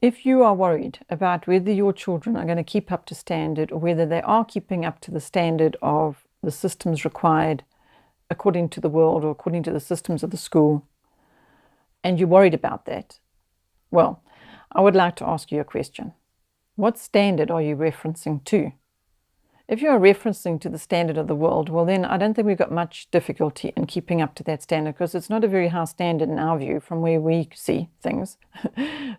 If you are worried about whether your children are going to keep up to standard or whether they are keeping up to the standard of the systems required according to the world or according to the systems of the school, and you're worried about that, well, I would like to ask you a question. What standard are you referencing to? If you are referencing to the standard of the world, well then I don't think we've got much difficulty in keeping up to that standard, because it's not a very high standard in our view from where we see things.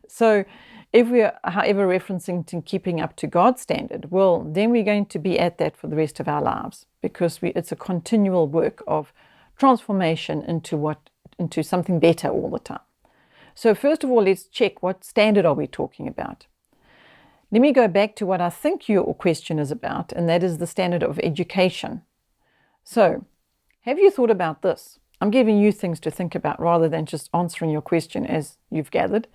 So if we are, however, referencing to keeping up to God's standard, well, then we're going to be at that for the rest of our lives, because it's a continual work of transformation into something better all the time. So first of all, let's check, what standard are we talking about? Let me go back to what I think your question is about, and that is the standard of education. So, have you thought about this? I'm giving you things to think about rather than just answering your question as you've gathered.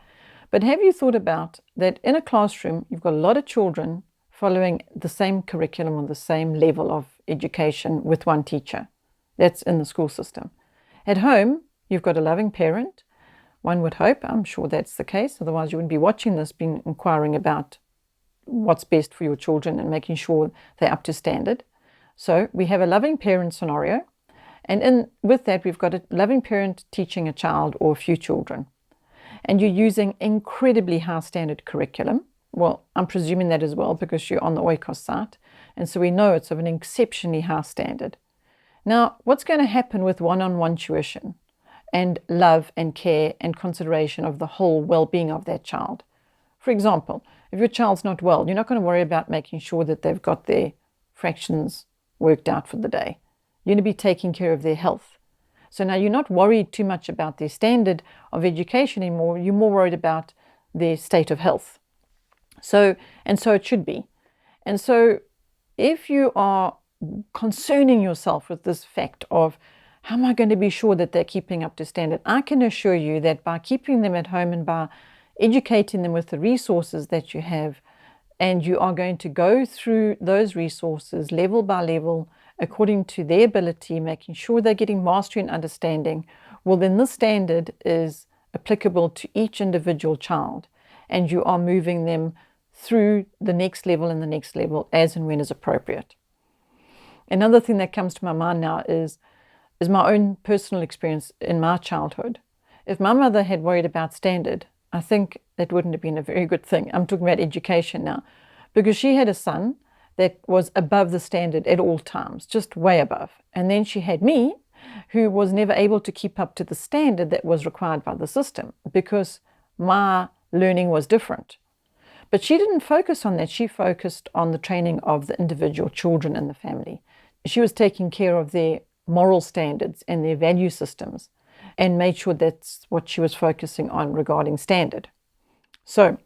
But have you thought about that in a classroom, you've got a lot of children following the same curriculum or the same level of education with one teacher? That's in the school system. At home, you've got a loving parent. One would hope, I'm sure that's the case. Otherwise, you wouldn't be watching this, being inquiring about what's best for your children and making sure they're up to standard. So we have a loving parent scenario, and with that we've got a loving parent teaching a child or a few children, and you're using incredibly high standard curriculum. Well, I'm presuming that as well because you're on the Oikos site, and so we know it's of an exceptionally high standard. Now, what's going to happen with one-on-one tuition and love and care and consideration of the whole well-being of that child? For example, if your child's not well, you're not going to worry about making sure that they've got their fractions worked out for the day. You're going to be taking care of their health. So now you're not worried too much about their standard of education anymore. You're more worried about their state of health. So it should be. And so if you are concerning yourself with this fact of how am I going to be sure that they're keeping up to standard, I can assure you that by keeping them at home and by educating them with the resources that you have, and you are going to go through those resources level by level according to their ability, making sure they're getting mastery and understanding, well then this standard is applicable to each individual child, and you are moving them through the next level and the next level as and when is appropriate. Another thing that comes to my mind now is my own personal experience in my childhood. If my mother had worried about standard, I think that wouldn't have been a very good thing. I'm talking about education now, because she had a son that was above the standard at all times, just way above. And then she had me, who was never able to keep up to the standard that was required by the system because my learning was different. But she didn't focus on that. She focused on the training of the individual children in the family. She was taking care of their moral standards and their value systems, and made sure that's what she was focusing on regarding standard. So,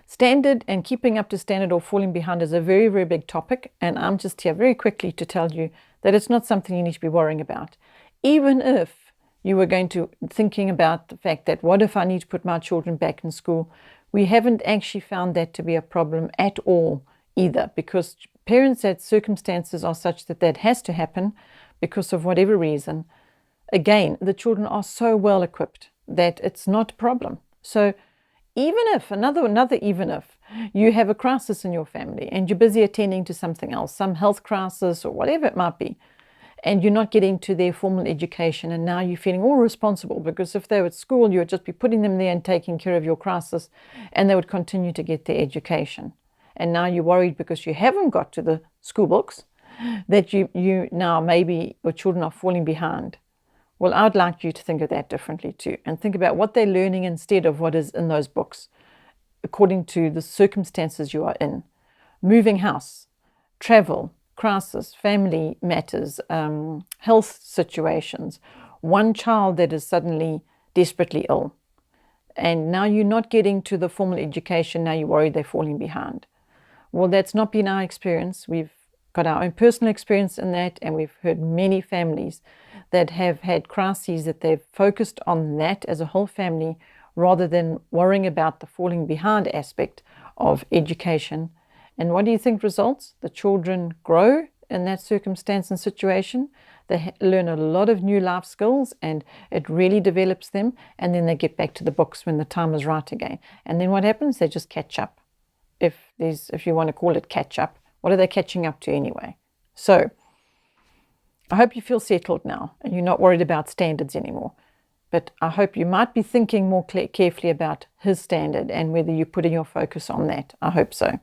standard and keeping up to standard or falling behind is a very, very big topic, and I'm just here very quickly to tell you that it's not something you need to be worrying about. Even if you were going to thinking about the fact that what if I need to put my children back in school, we haven't actually found that to be a problem at all either, because parents that circumstances are such that that has to happen because of whatever reason, again, the children are so well equipped that it's not a problem. So even if, another even if, you have a crisis in your family and you're busy attending to something else, some health crisis or whatever it might be, and you're not getting to their formal education, and now you're feeling all responsible because if they were at school, you would just be putting them there and taking care of your crisis, and they would continue to get their education. And now you're worried because you haven't got to the school books, that you now maybe your children are falling behind. Well, I would like you to think of that differently too, and think about what they're learning instead of what is in those books, according to the circumstances you are in. Moving house, travel, crisis, family matters, health situations, one child that is suddenly desperately ill. And now you're not getting to the formal education, now you're worried they're falling behind. Well, that's not been our experience. We've got our own personal experience in that, and we've heard many families that have had crises that they've focused on that as a whole family rather than worrying about the falling behind aspect of education. And what do you think results? The children grow in that circumstance and situation. They learn a lot of new life skills and it really develops them. And then they get back to the books when the time is right again. And then what happens? They just catch up. If you want to call it catch up, what are they catching up to anyway? So I hope you feel settled now and you're not worried about standards anymore. But I hope you might be thinking more carefully about his standard and whether you're putting your focus on that. I hope so.